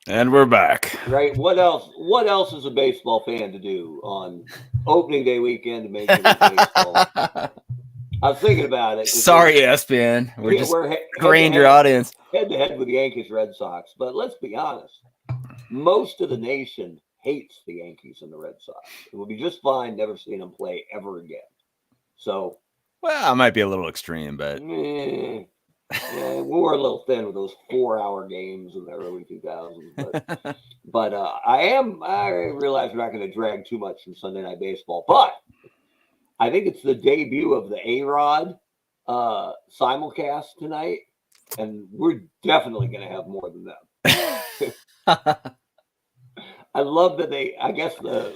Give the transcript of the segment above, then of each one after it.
And we're back. Right? What else? What else is a baseball fan to do on opening day weekend of Major League Baseball? I was thinking about it because Sorry, ESPN. We're just we're head to grained your head, audience. head to head with the Yankees Red Sox. But let's be honest, most of the nation hates the Yankees and the Red Sox. It would be just fine never seeing them play ever again. So, Well, I might be a little extreme, but eh, yeah, we were a little thin with those 4 hour games in the early 2000s. But I realize we're not going to drag too much from Sunday Night Baseball, but I think it's the debut of the A-Rod simulcast tonight, and we're definitely going to have more than them. I love that I guess the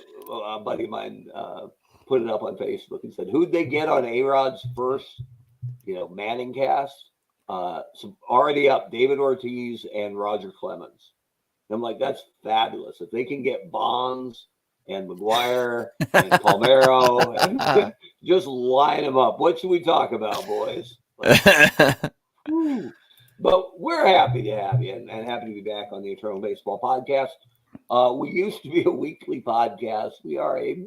buddy of mine put it up on Facebook and said, who'd they get on A-Rod's first, Manning cast? So already up, David Ortiz and Roger Clemens. And I'm like, that's fabulous. If they can get Bonds and McGuire and Palmero, and just line them up. What should we talk about, boys? Like, but we're happy to have you and happy to be back on the Eternal Baseball Podcast. We used to be a weekly podcast. We are a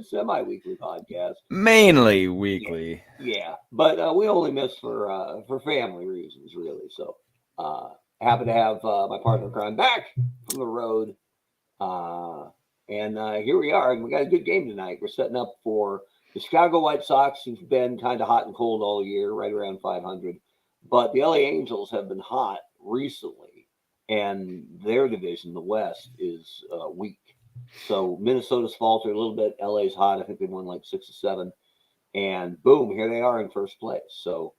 semi-weekly podcast. mainly weekly. Yeah, but we only miss for family reasons, really. So happy to have my partner in crime back from the road, and here we are, and we got a good game tonight. We're setting up for the Chicago White Sox, who've been kind of hot and cold all year, right around 500. But the LA Angels have been hot recently, and their division, the West, is weak. So Minnesota's faltered a little bit. LA's hot. I think they won like 6 or 7, and boom, here they are in first place. So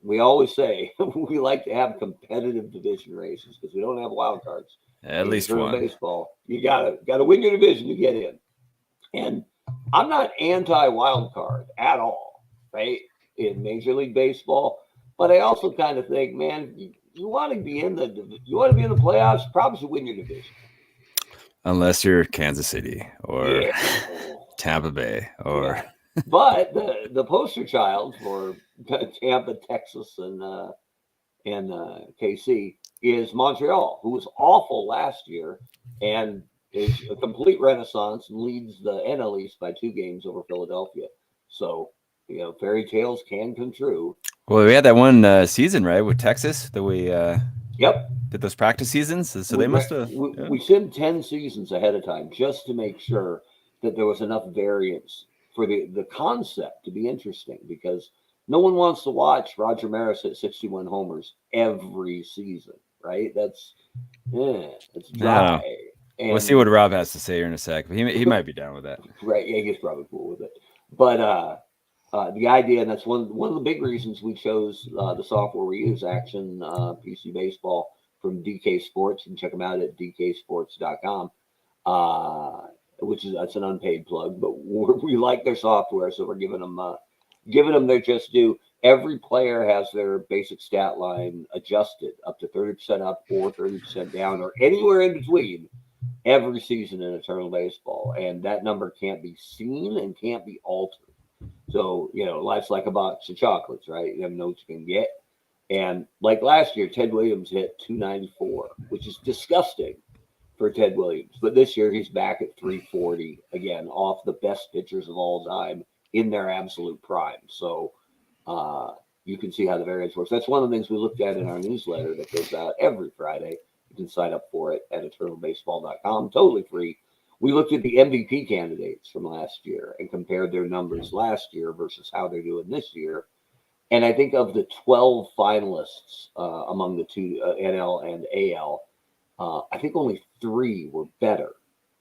we always say we like to have competitive division races because we don't have wild cards. At In least terms of one. baseball, you gotta win your division to get in. And I'm not anti wild card at all, right? In Major League Baseball, but I also kind of think, man, you want to be in the playoffs, probably should win your division. Unless you're Kansas City or Yeah, Tampa Bay or yeah. But the poster child for Tampa, Texas, and KC is Montreal, who was awful last year and is a complete renaissance and leads the NL East by 2 games over Philadelphia. So, fairy tales can come true. well, we had that one season right with Texas that we Yep. did those practice seasons, so We, they must have. Yeah. we sent 10 seasons ahead of time just to make sure that there was enough variance for the concept to be interesting because no one wants to watch Roger Maris hit 61 homers every season, right? It's Yeah. dry. We'll see And what Rob has to say here in a sec. But he might be down with that. right, yeah, he's probably cool with it. But the idea, and that's one of the big reasons we chose the software we use, Action PC Baseball from DK Sports. You can check them out at dksports.com, that's an unpaid plug, but we like their software, so we're giving them their just due. Every player has their basic stat line adjusted up to 30% up or 30% down or anywhere in between every season in Eternal Baseball, and that number can't be seen and can't be altered. So, life's like a box of chocolates, right? You never know what you can get. And like last year, Ted Williams hit 294, which is disgusting for Ted Williams. But this year, he's back at 340 again, off the best pitchers of all time in their absolute prime. So you can see how the variance works. That's one of the things we looked at in our newsletter that goes out every Friday. You can sign up for it at eternalbaseball.com, totally free. We looked at the MVP candidates from last year and compared their numbers last year versus how they're doing this year. And I think of the 12 finalists among the two NL and AL, I think only 3 were better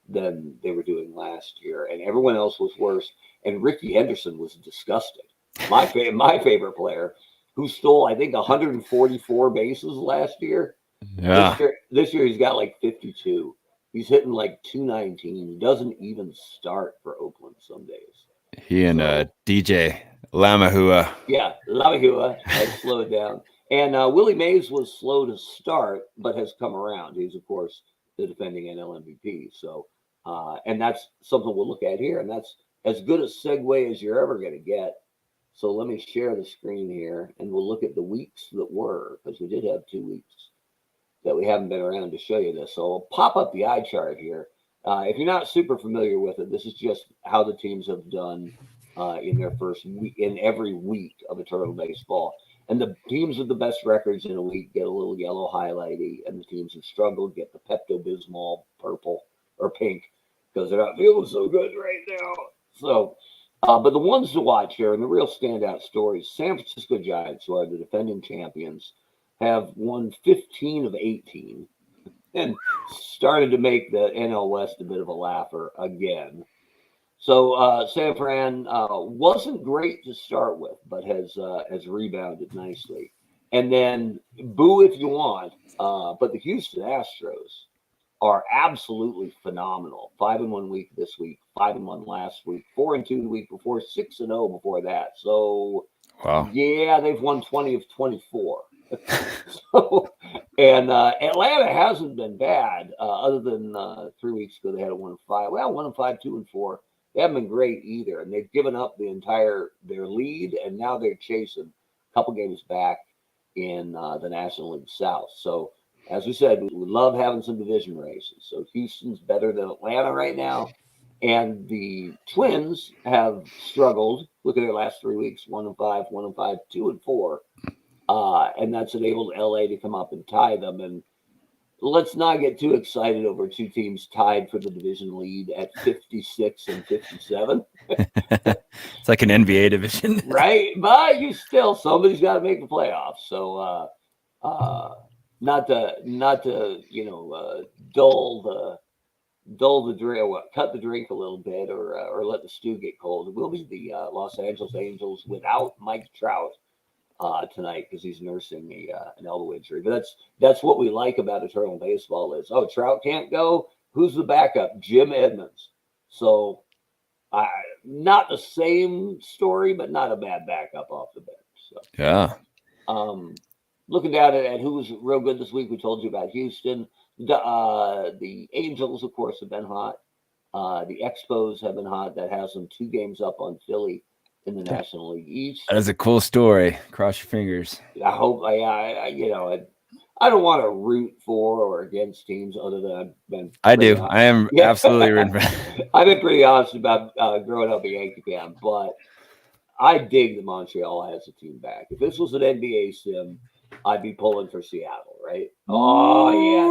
than they were doing last year, and everyone else was worse. And Ricky Henderson was disgusting. My favorite player, who stole I think 144 bases last year. Yeah. This year he's got like 52. He's hitting like 219. He doesn't even start for Oakland some days. He and DJ Lamahua. Yeah, Lamahua has slowed down. And Willie Mays was slow to start, but has come around. He's, of course, the defending NL MVP. So, and that's something we'll look at here. And that's as good a segue as you're ever going to get. So let me share the screen here, and we'll look at the weeks that were, because we did have 2 weeks. that we haven't been around to show you this. So I'll pop up the eye chart here. If you're not super familiar with it, this is just how the teams have done in their first week, in every week of eternal baseball. And the teams with the best records in a week get a little yellow highlighty, and the teams that struggled get the Pepto Bismol purple or pink because they're not feeling so good right now. So, but the ones to watch here and the real standout stories: San Francisco Giants, who are the defending champions, have won 15 of 18 and started to make the NL West a bit of a laugher again. So San Fran wasn't great to start with, but has rebounded nicely. And then boo if you want, but the Houston Astros are absolutely phenomenal. 5-1 week this week, 5-1 last week, 4-2 the week before, 6-0 before that. So Wow. yeah, they've won 20 of 24. So, and Atlanta hasn't been bad, other than 3 weeks ago they had a 1-5. Well, 1-5, 2-4. They haven't been great either, and they've given up their lead, and now they're chasing a couple games back in the National League South. So, as we said, we love having some division races. So Houston's better than Atlanta right now, and the Twins have struggled. Look at their last 3 weeks: 1-5, 1-5, 2-4. And that's enabled LA to come up and tie them. And let's not get too excited over two teams tied for the division lead at 56 and 57. It's like an NBA division. Right? But somebody's got to make the playoffs. So, not to dull the drink, cut the drink a little bit, or let the stew get cold. It will be the Los Angeles Angels without Mike Trout tonight because he's nursing an elbow injury. But that's what we like about eternal baseball is, Trout can't go. Who's the backup? Jim Edmonds. So not the same story, but not a bad backup off the bench. So Yeah. Looking down at who was real good this week, we told you about Houston. The Angels, of course, have been hot. The Expos have been hot. That has them 2 games up on Philly in the National League East. That is a cool story. Cross your fingers. I hope I don't want to root for or against teams other than I've been. I do. I am absolutely rooting. I've been pretty honest about growing up a Yankee fan, but I dig that Montreal has a team back. If this was an NBA sim, I'd be pulling for Seattle, right? Oh yeah,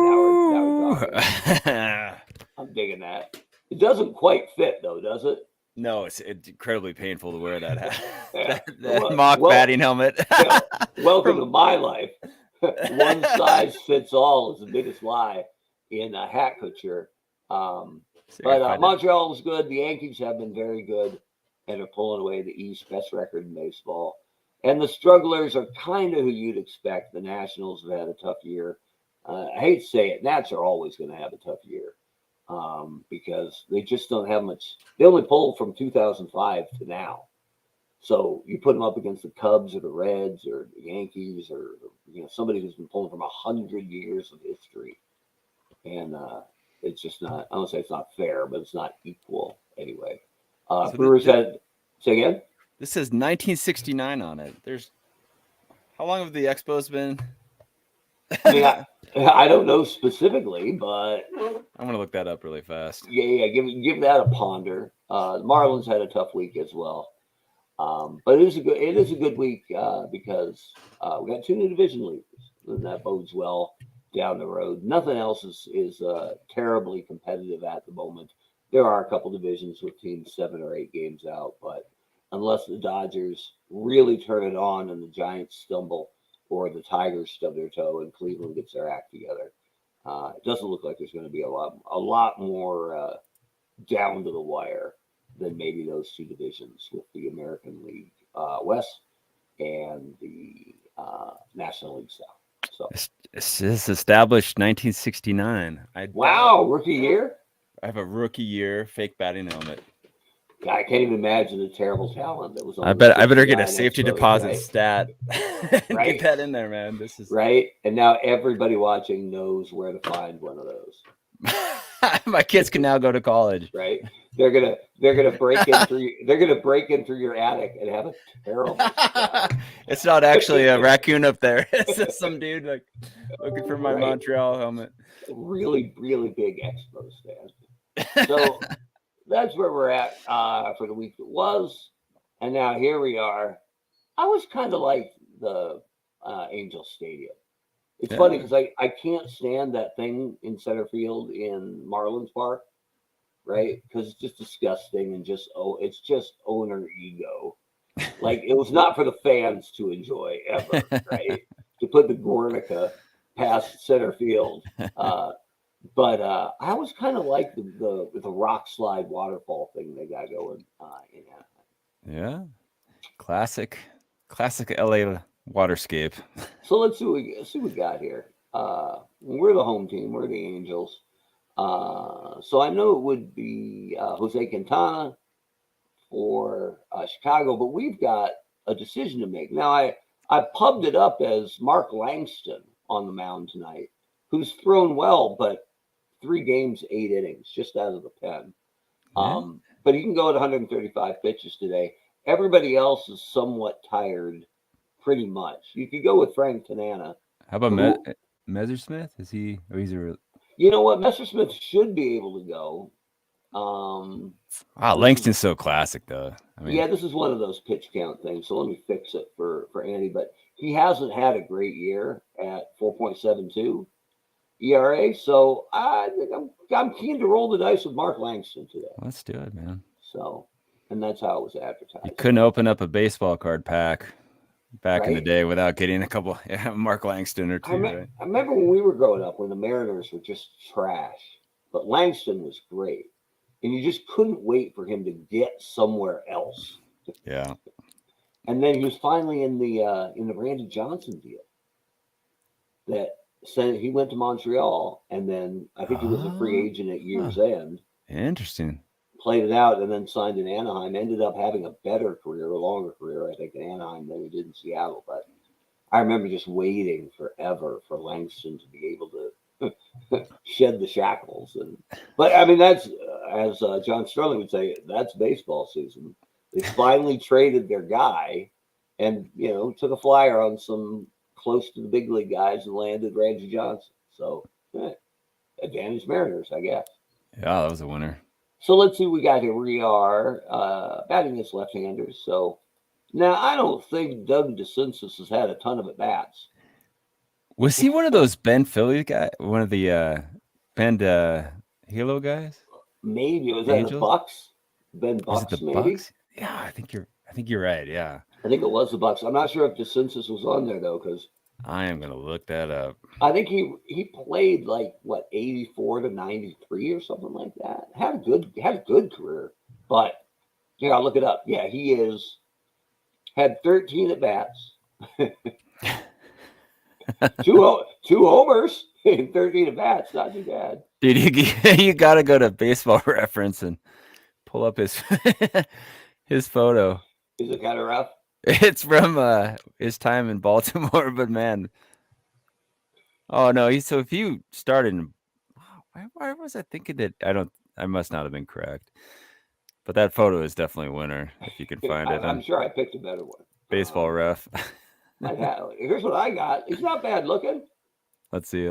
now we're talking. I'm digging that. It doesn't quite fit though, does it? No, it's incredibly painful to wear that Yeah. that mock batting helmet. Welcome to my life. One size fits all is the biggest lie in hat couture. But Montreal was good. The Yankees have been very good and are pulling away the East, best record in baseball. And the strugglers are kind of who you'd expect. The Nationals have had a tough year. I hate to say it, Nats are always going to have a tough year because they just don't have much. They only pull from 2005 to now. So you put them up against the Cubs or the Reds or the Yankees or somebody who's been pulling from 100 years of history, and it's just not. I don't say it's not fair, but it's not equal anyway. Brewers had. Say again. This says 1969 on it. How long have the Expos been? I mean, I don't know specifically, but I'm gonna look that up really fast. Yeah. Give that a ponder. The Marlins had a tough week as well. But it is a good week because we got 2 new division leaders, and that bodes well down the road. Nothing else is terribly competitive at the moment. There are a couple divisions with teams 7 or 8 games out, but unless the Dodgers really turn it on and the Giants stumble, or the Tigers stub their toe and Cleveland gets their act together, it doesn't look like there's going to be a lot more down to the wire than maybe those 2 divisions with the American League West and the National League South. So this is established 1969. Wow, rookie year. I have a rookie year fake batting helmet. I can't even imagine the terrible talent that was on. I better get a safety deposit stat. Right. Get that in there, man. This is right. And now everybody watching knows where to find one of those. My kids can now go to college. Right. They're gonna break in through. They're gonna break in through your attic and have a terrible surprise. It's not actually a raccoon up there. It's just some dude like looking for my Right. Montreal helmet. Really, really big Expos fan. So that's where we're at for the week that was, and now here we are. I was kind of like the Angels Stadium. It's funny because I can't stand that thing in center field in Marlins Park, right? Because it's just disgusting and it's just owner ego. Like it was not for the fans to enjoy ever, right? To put the Guernica past center field. But I was kind of like the rock slide waterfall thing they got going in Anaheim. Yeah. Classic LA waterscape. So let's see what we got here. We're the home team. We're the Angels. So I know it would be Jose Quintana for Chicago, but we've got a decision to make. Now, I pubbed it up as Mark Langston on the mound tonight, who's thrown well, but 3 games, 8 innings, just out of the pen. But he can go at 135 pitches today. Everybody else is somewhat tired, pretty much. You could go with Frank Tanana. How about Messersmith? Is he? Or he's a. You know what? Messersmith should be able to go. Wow, Langston's so classic, though. I mean, yeah, this is one of those pitch count things. So let me fix it for Andy. But he hasn't had a great year at 4.72 ERA. So I think I'm keen to roll the dice with Mark Langston today. Let's do it, man. So, and that's how it was advertised. You couldn't open up a baseball card pack back in the day without getting a couple Mark Langston or two. I remember when we were growing up when the Mariners were just trash, but Langston was great. And you just couldn't wait for him to get somewhere else. Yeah. And then he was finally in the Randy Johnson deal. That said he went to Montreal, and then I think he was a free agent at year's end. Interesting. Played it out, and then signed in Anaheim. Ended up having a better career, a longer career, I think, in Anaheim than he did in Seattle. But I remember just waiting forever for Langston to be able to shed the shackles. But I mean, that's as John Sterling would say, that's baseball season. They finally traded their guy, and took a flyer on some close to the big league guys and landed Randy Johnson. So advantage Mariners, I guess. Yeah, that was a winner. So let's see what we got here. We are batting against left-handers. So now I don't think Doug DeCinces has had a ton of at-bats. Was he one of those Ben Philly guys? One of the Bend Halo guys? Maybe. Was that the Bucks? Ben Bucks, was it the maybe? Bucks? Yeah, I think you're right. Yeah. I think it was the Bucks. I'm not sure if DeCinces was on there though, because I am gonna look that up. I think he played like 84 to 93 or something like that. Had a good career, but yeah, I'll look it up. Yeah, he had 13 at bats, two homers in 13 at bats. Not too bad. Dude, you gotta go to Baseball Reference and pull up his photo. Is it kind of rough? It's from his time in Baltimore, but man. Oh no, so if you started in, why was I thinking that I must not have been correct. But that photo is definitely a winner if you can find it. I'm sure I picked a better one. Baseball Ref. Here's what I got. He's not bad looking. Let's see.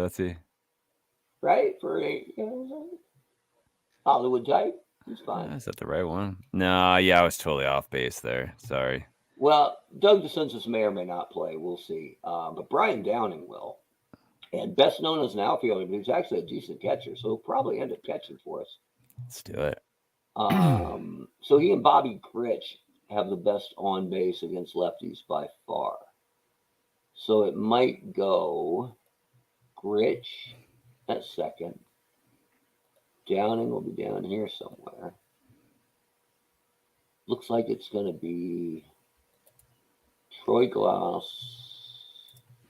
Right? For a Hollywood type. He's fine. Is that the right one? No, yeah, I was totally off base there. Sorry. Well, Doug DeCinces may or may not play. We'll see. But Brian Downing will. And best known as an outfielder, but he's actually a decent catcher. So he'll probably end up catching for us. Let's do it. So he and Bobby Grich have the best on base against lefties by far. So it might go Grich at second. Downing will be down here somewhere. Looks like it's going to be Troy Glass,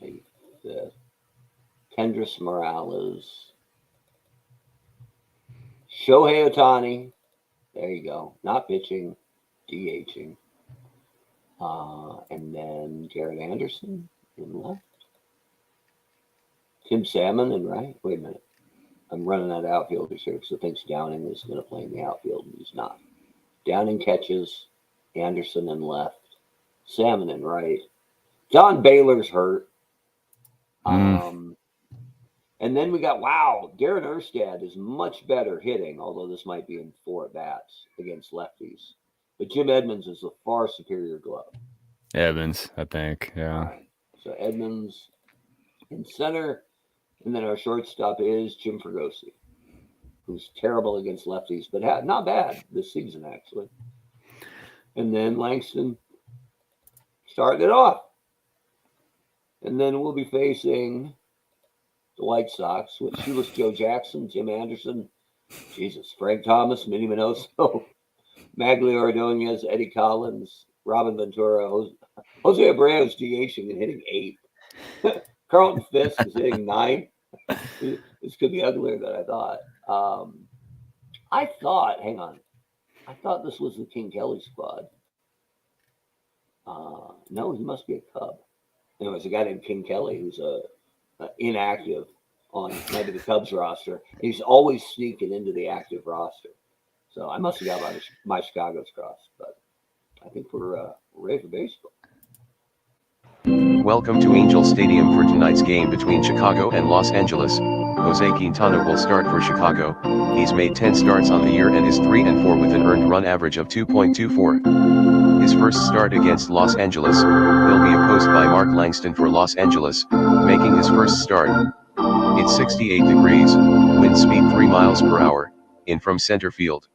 maybe fifth. Kendrys Morales. Shohei Ohtani. There you go. Not pitching, DHing. And then Garrett Anderson in left. Tim Salmon in right. Wait a minute. I'm running out of outfielders here because I think Downing is going to play in the outfield, and he's not. Downing catches, Anderson in left, Salmon in right. John Baylor's hurt. And then we got, Darren Erstad is much better hitting, although this might be in 4 at-bats against lefties. But Jim Edmonds is a far superior glove. Evans, I think. Yeah. Right. So Edmonds in center. And then our shortstop is Jim Fregosi, who's terrible against lefties, but not bad this season, actually. And then Langston starting it off. And then we'll be facing the White Sox with Shoeless Joe Jackson, Jim Anderson, Frank Thomas, Minnie Minoso, Maglio Ordonez, Eddie Collins, Robin Ventura, Jose Abreu's DHing and hitting 8. Carlton Fisk is hitting 9. This could be uglier than I thought. I thought this was the King Kelly squad. No, he must be a Cub. Anyways, a guy named King Kelly who's inactive on maybe the Cubs roster. He's always sneaking into the active roster. So I must have got my Chicago's crossed, but I think we're ready for baseball. Welcome to Angel Stadium for tonight's game between Chicago and Los Angeles. Jose Quintana will start for Chicago. He's made 10 starts on the year and is 3-4 with an earned run average of 2.24. His first start against Los Angeles, he'll be opposed by Mark Langston for Los Angeles, making his first start. It's 68 degrees, wind speed 3 miles per hour, in from center field.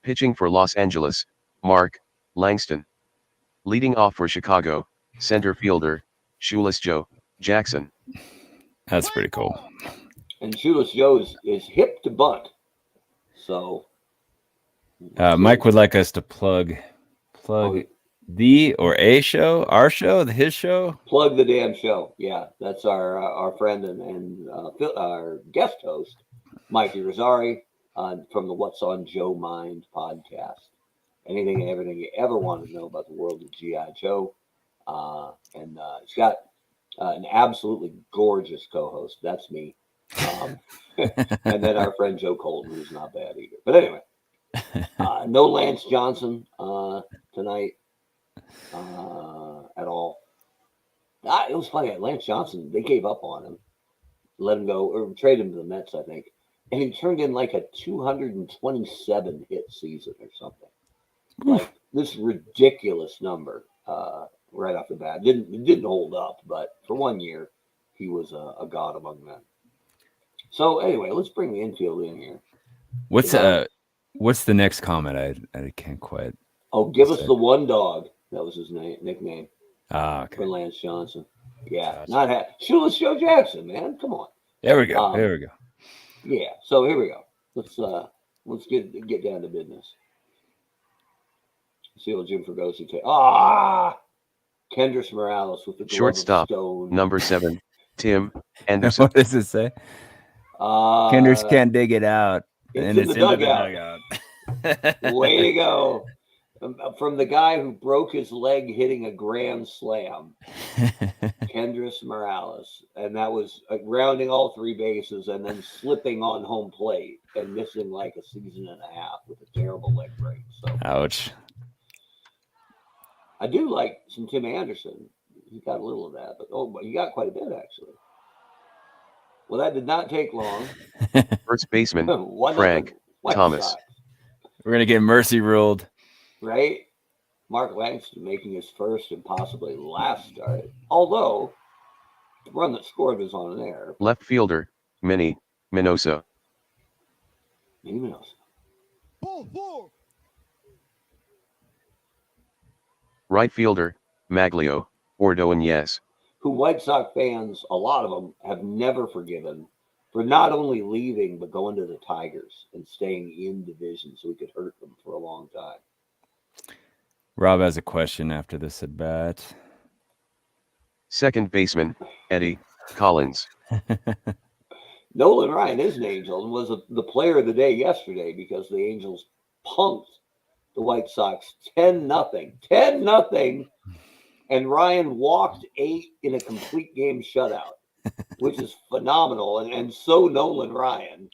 Pitching for Los Angeles, Mark Langston. Leading off for Chicago, center fielder, Shoeless Joe Jackson. That's pretty cool. And Shoeless Joe is hip to bunt. So Mike would like us to plug the or a show, our show, his show. Plug the damn show. Yeah, that's our friend and our guest host, Mikey Rosari, from the What's on Joe Mind podcast. Anything and everything you ever want to know about the world of G.I. Joe. And it's got an absolutely gorgeous co-host. That's me. And then our friend Joe Colton, who's not bad either. But anyway, no Lance Johnson tonight at all. It was funny. Lance Johnson, they gave up on him, let him go, or trade him to the Mets, I think. And he turned in like a 227 hit season or something. Like this ridiculous number right off the bat. It didn't hold up, but for 1 year, he was a god among men. So anyway, let's bring the infield in here. What's the next comment? I can't quite. Oh, give us the one dog. That was his nickname. Okay. For Lance Johnson. Yeah, gotcha. Shoeless Joe Jackson, man. Come on. There we go. There we go. Yeah. So here we go. Let's get down to business. See what Jim Fregosi takes. Kendrys Morales with the glove shortstop, of stone. number 7, Tim Anderson. What does it say? Kendrys can't dig it out. It's in the dugout. Way to go. From the guy who broke his leg hitting a grand slam, Kendrys Morales. And that was rounding all 3 bases and then slipping on home plate and missing like a season and a half with a terrible leg break. So, ouch. I do like some Tim Anderson. He got a little of that, but he got quite a bit, actually. Well, that did not take long. First baseman, Frank Thomas. We're going to get mercy ruled. Right? Mark Langston making his first and possibly last start. Although, the run that scored was on an air. Left fielder, Minnie Minoso. Right fielder, Maglio Ordonez. Who White Sox fans, a lot of them, have never forgiven for not only leaving, but going to the Tigers and staying in division so we could hurt them for a long time. Rob has a question after this at bat. Second baseman, Eddie Collins. Nolan Ryan is an Angel and was the player of the day yesterday because the Angels punked the White Sox 10-0. 10-0. And Ryan walked 8 in a complete game shutout. which is phenomenal, and so Nolan Ryan.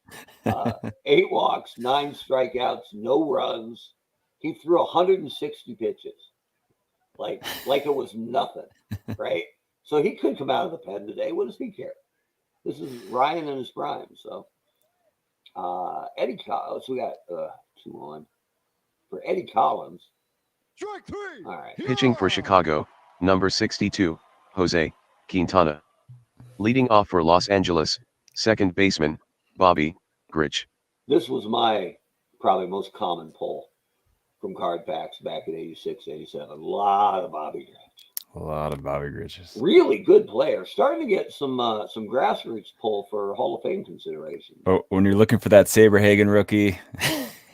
8 walks, 9 strikeouts, no runs. He threw 160 pitches, like it was nothing, right? So he could come out of the pen today. What does he care? This is Ryan in his prime. So Eddie Collins, we got 2 on for Eddie Collins. Strike 3. All right. Pitching for Chicago, number 62, Jose Quintana. Leading off for Los Angeles, second baseman, Bobby Grich. This was my probably most common pull from card packs back in 86, 87. A lot of Bobby Grich. A lot of Bobby Griches. Really good player. Starting to get some grassroots pull for Hall of Fame consideration. Oh, when you're looking for that Saberhagen rookie,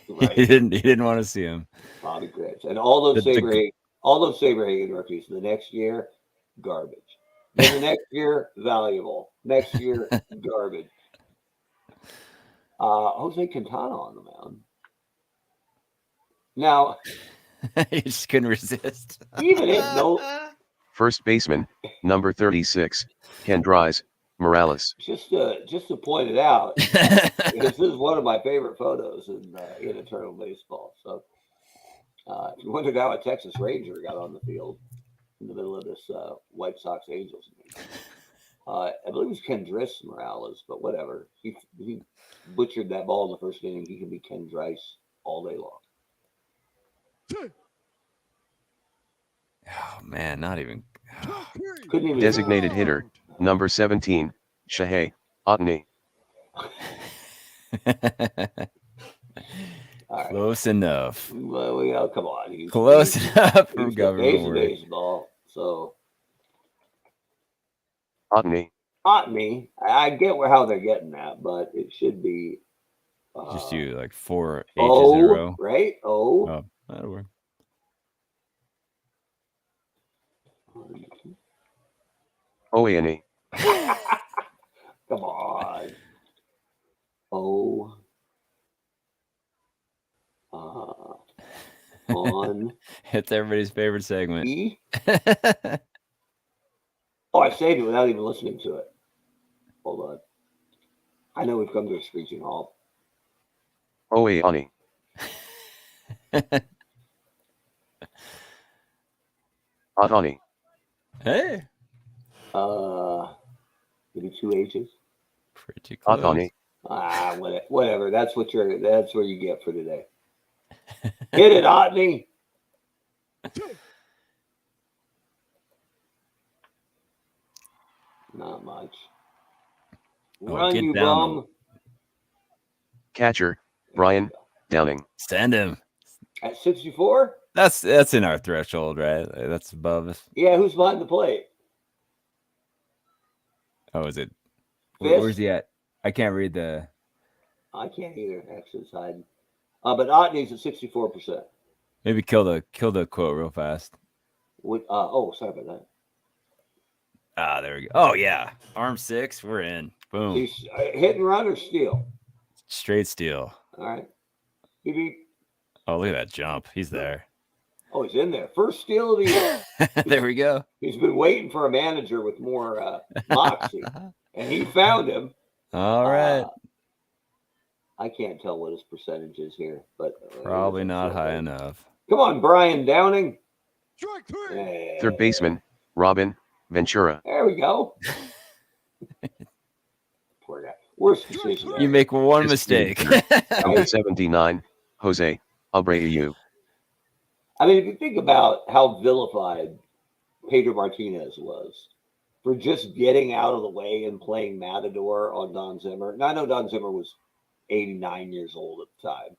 Right. he didn't want to see him. Bobby Grich. And all those Saberhagen rookies the next year, garbage. Then the next year, valuable. Next year, garbage. Jose Quintana on the mound. Now, He just couldn't resist. even if First baseman, number 36, Kendrys Morales. just to point it out, this is one of my favorite photos in Eternal Baseball. So, if you wondered how a Texas Ranger got on the field in the middle of this White Sox Angels game, I believe it was Kendrys Morales, but whatever. He butchered that ball in the first inning. He can be Kendrys all day long. Oh man, not even. Couldn't even Designated hitter, number 17, Shohei Ohtani. All right. Close enough. Well, come on. He's Enough from he's the government face of work. baseball. So, Ohtani. Ohtani, I get how they're getting that, but it should be Just you like 4 H's in a row. right? Oh, that'll work. Ohtani. Come on. On It's everybody's favorite segment. E. Oh, I saved it without even listening to it. Hold on. I know we've come to a screeching halt. Ohtani. Ohtani. Hey, Maybe 2 H's. pretty close. Ohtani. Whatever. That's what that's where you get for today. Hit it, Ohtani. Not much. Run, get you down bum. Catcher, Brian Downing. Send him. At 64? That's in our threshold, right? Like, that's above us. Yeah, who's behind the plate? Oh, is it? Fifth? Where's he at? I can't read the. I can't either. X's hiding. But Ottany's at 64%. Maybe kill the quote real fast. Sorry about that. Ah, there we go. Oh yeah, arm 6, we're in. Boom, He's hit and run or steal. straight steal. All right. Beep, beep. Oh, look at that jump. He's there. Oh, he's in there. First steal of the year. There we go. He's been waiting for a manager with more moxie, and he found him. All right. I can't tell what his percentage is here, but Probably not high enough. Come on, Brian Downing. Strike 3. Hey. Third baseman, Robin Ventura. There we go. Poor guy. Worst decision. You make one His mistake. Number 79, Jose Abreu. I mean, if you think about how vilified Pedro Martinez was for just getting out of the way and playing Matador on Don Zimmer. Now, I know Don Zimmer was 89 years old at the time,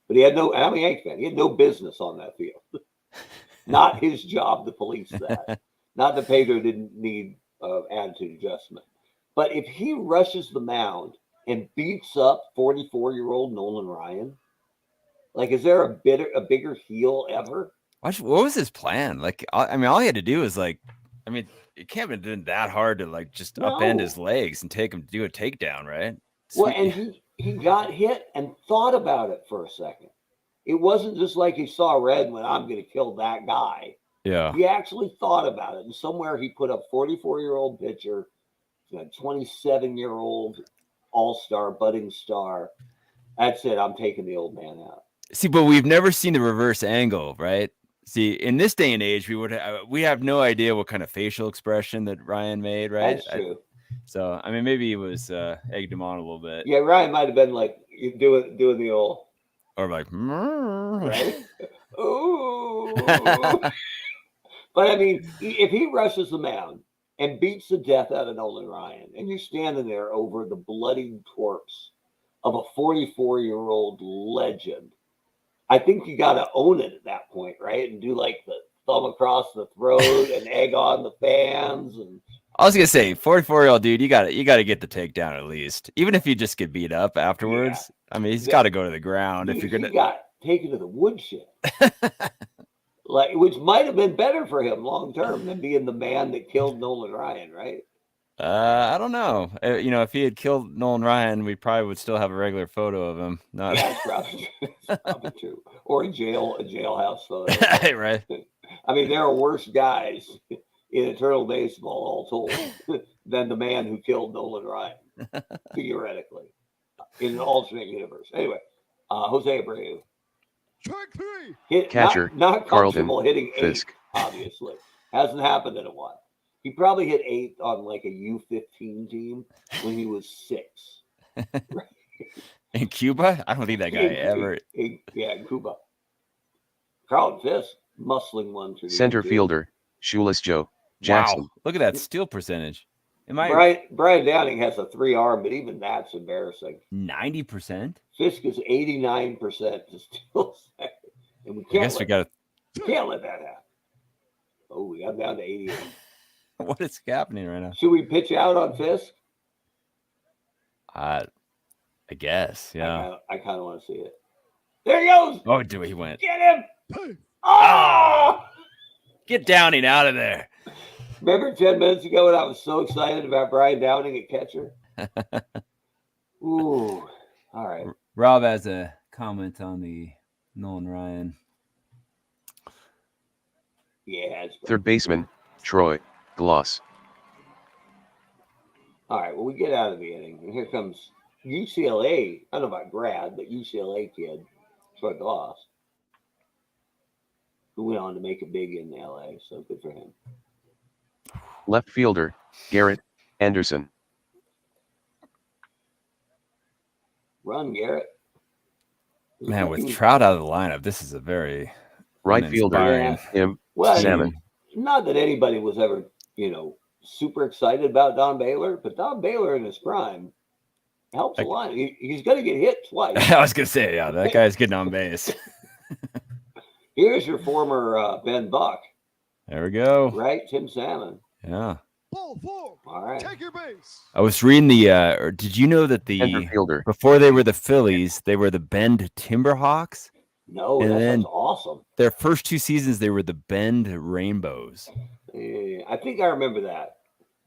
but he had no, I'm a Yankee fan, he had no business on that field. Not his job to police that. Not that Pedro didn't need attitude adjustment. But if he rushes the mound and beats up 44-year-old Nolan Ryan, like, is there a bigger heel ever? What was his plan? Like, I mean, all he had to do was it can't have been that hard to like just upend his legs and take him to do a takedown, right? Well, and he got hit and thought about it for a second. It wasn't just like he saw red when I'm going to kill that guy. Yeah. He actually thought about it, and somewhere he put a 44-year-old pitcher 27-year-old all-star, budding star. That's it. I'm taking the old man out. See, but we've never seen the reverse angle, right? See, in this day and age, we have no idea what kind of facial expression that Ryan made, right? That's true. So, I mean, maybe he was egged him on a little bit. Yeah, Ryan might have been like doing the old, Or like, right? Ooh. But I mean, if he rushes the mound and beats the death out of Nolan Ryan, and you're standing there over the bloody corpse of a 44-year-old legend, I think you got to own it at that point, right? And do like the thumb across the throat and egg on the fans. And I was gonna say, 44-year-old dude, you got to get the takedown at least, even if you just get beat up afterwards. Yeah. I mean, he's got to go to the ground if you're gonna. He got taken to the woodshed, which might have been better for him long term than being the man that killed Nolan Ryan, right? I don't know. If he had killed Nolan Ryan, we probably would still have a regular photo of him. Yeah, that's probably true. Or a jailhouse photo. Right. I mean, there are worse guys in Eternal Baseball, all told, than the man who killed Nolan Ryan, theoretically, in an alternate universe. Anyway, Jose Abreu. Catcher, not comfortable Carlton, hitting 8, Fisk. obviously. Hasn't happened in a while. He probably hit 8 on like a U15 team when he was 6. Right? In Cuba? I don't think that guy ever. In Cuba. Carlton Fisk muscling one through the Center fielder, Shoeless Joe Jackson. Wow, look at that steal percentage. Brian Downing has a 3-arm, but even that's embarrassing. 90%? Fisk is 89% to steal second. And we can't let that happen. Oh, we got down to 88. What is happening right now? Should we pitch out on Fisk? I guess, yeah. I kind of want to see it. There he goes. Oh, he went. Get him. Oh! Get Downing out of there. Remember 10 minutes ago when I was so excited about Brian Downing at catcher? Ooh. All right. Rob has a comment on the Nolan Ryan. Yeah. Third baseman, Troy Gloss. All right. Well, we get out of the inning, and here comes UCLA. I don't know about grad, but UCLA kid, Troy Gloss, who went on to make it big in LA. So good for him. Left fielder, Garrett Anderson. Run, Garrett. Man, with Trout out of the lineup, this is a very right fielder, Tim Salmon. Not that anybody was ever, super excited about Don Baylor, but Don Baylor in his prime helps a lot. He's going to get hit twice. I was going to say, yeah, that guy's getting on base. Here's your former Ben Buck. There we go. Right, Tim Salmon. Yeah. Ball 4. All right. Take your base. I was reading or did you know that before they were the Phillies, they were the Bend Timberhawks? No, that sounds awesome. Their first 2 seasons, they were the Bend Rainbows. Yeah, I think I remember that.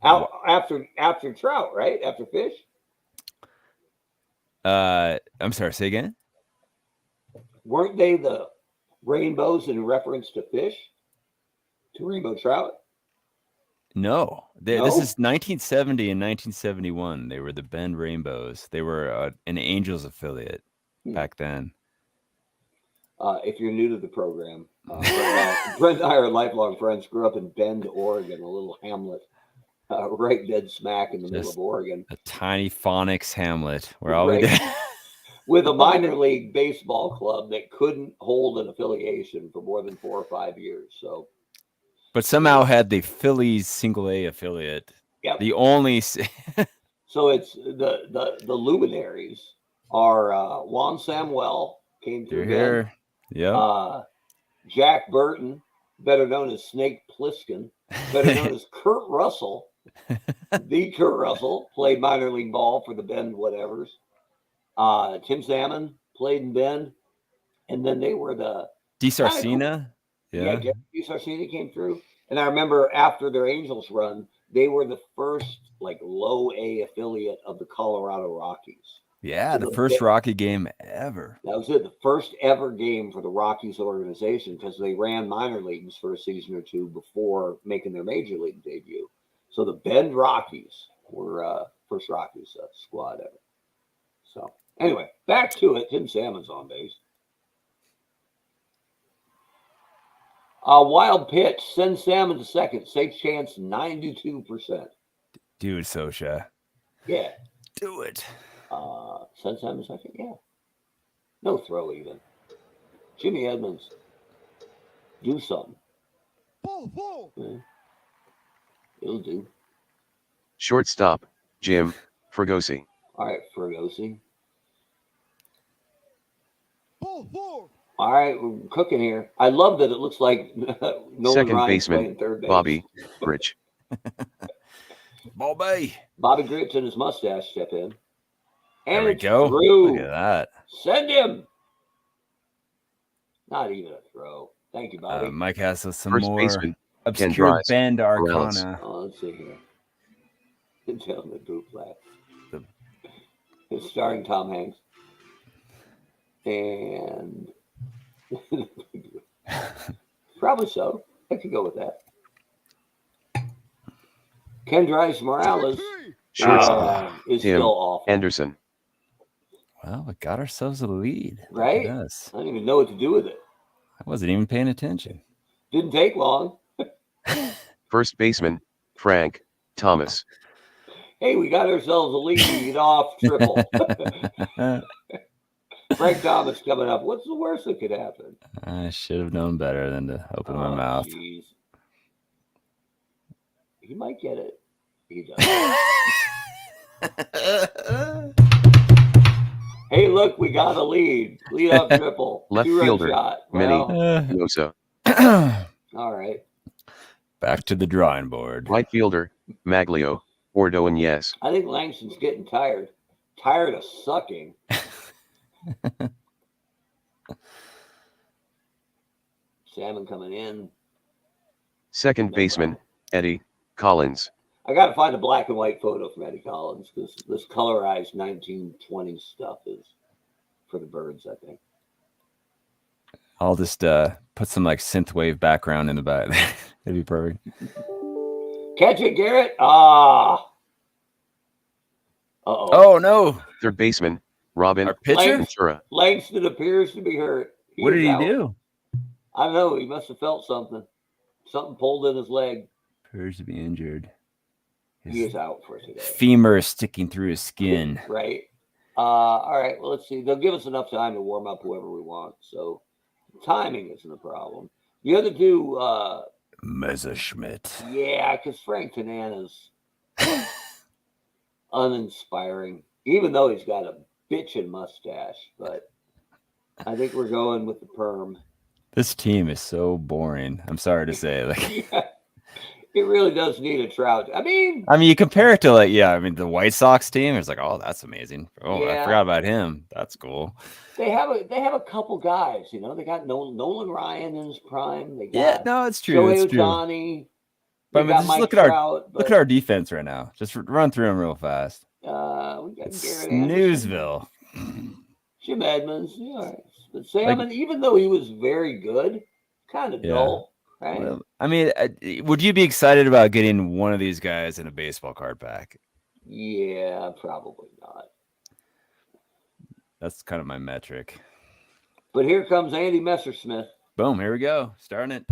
After Trout, right? After Fish? I'm sorry, say again? Weren't they the Rainbows in reference to Fish? To Rainbow Trout? No. This is 1970 and 1971. They were the Bend Rainbows. They were an Angels affiliate back then. If you're new to the program, Brent and I are lifelong friends. Grew up in Bend, Oregon, a little hamlet right dead smack in the middle of Oregon. A tiny phonics hamlet where all we did. With a minor league baseball club that couldn't hold an affiliation for more than 4 or 5 years. But somehow had the Phillies single A affiliate. Yep. The only. So it's the luminaries are Juan Samuel came through here. Yeah. Jack Burton, better known as Snake Plissken, better known as Kurt Russell. The Kurt Russell played minor league ball for the Bend whatevers. Tim Salmon played in Bend, and then they were the DeSarcina. Yeah, DeSarcina came through, and I remember after their Angels run, they were the first low A affiliate of the Colorado Rockies. Yeah, so the first Rocky game ever. That was it, the first ever game for the Rockies organization, because they ran minor leagues for a season or two before making their major league debut. So the Bend Rockies We're first Rockies squad ever. So anyway, back to it. Tim Salmon's on base. Wild pitch. Send Salmon to second. Safe chance 92%. Dude, Sosha. Yeah. Do it. Send Salmon to second. Yeah. No throw even. Jimmy Edmonds. Do something. Ball. Yeah. It'll do. Shortstop, Jim Fregosi. All right, Fergosi. Ball. All right, we're cooking here. I love that it looks like Nolan Second Ryan's baseman, playing third base. Bobby Rich. Ball bay. Bobby Grits and his mustache step in. And There we it's go. through. Look at that. Send him. Not even a throw. Thank you, Bobby. Mike has some First more baseman, obscure Dries, bend Morales. arcana. Let's see here. Gentleman boot flat. The- It's starring Tom Hanks. And probably so. I could go with that. Kendrys Morales Shortstop, is Tim still awful. Anderson. Well, we got ourselves a lead. Look Right? at us. I don't even know what to do with it. I wasn't even paying attention. Didn't take long. First baseman, Frank Thomas. Hey, we got ourselves a lead off triple. Frank Thomas coming up. What's the worst that could happen? I should have known better than to open my mouth. Geez. He might get it. He does. Hey, look, we got a lead. Lead off triple. Left Two-run fielder, shot. Manny Well, Yosa. all right. Back to the drawing board. Right fielder, Maglio Ordonez. I think Langston's getting tired. Tired of sucking. Salmon coming in. Second baseman, Eddie Collins. I got to find a black and white photo from Eddie Collins because this colorized 1920s stuff is for the birds, I think. I'll just put some like synthwave background in the back. That'd be perfect. Catch it, Garrett. Uh-oh. Oh no! Third baseman, Robin Our pitcher? Ventura. Langston appears to be hurt. What did is he out. do? I don't know. He must have felt something. Something pulled in his leg. Appears to be injured. He His is out for today. femur is sticking through his skin. Right. All right. Well, let's see. They'll give us enough time to warm up whoever we want. So timing isn't a problem. The other two, Messerschmitt. yeah, because Frank Tanana's uninspiring, even though he's got a bitchin' mustache. But I think we're going with the perm. This team is so boring. I'm sorry to say. Like, Yeah, it really does need a Trout. I mean, you compare it to the White Sox team. It's like, oh, that's amazing. Oh, Yeah. I forgot about him. That's cool. they have a couple guys. You know, they got Nolan Ryan in his prime. They got Yeah, no, it's true. Shohei It's true. Ohtani. But I They mean, got just Mike look at our Trout, look at our defense right now. Just run through them real fast. we got It's Garrett Anderson, Snoozeville. Jim Edmonds. Yeah, all right. But Salmon, even though he was very good, kind of Yeah. dull, right? Well, I mean, would you be excited about getting one of these guys in a baseball card pack? Yeah, probably not. That's kind of my metric. But here comes Andy Messersmith. Boom, here we go. Starting it.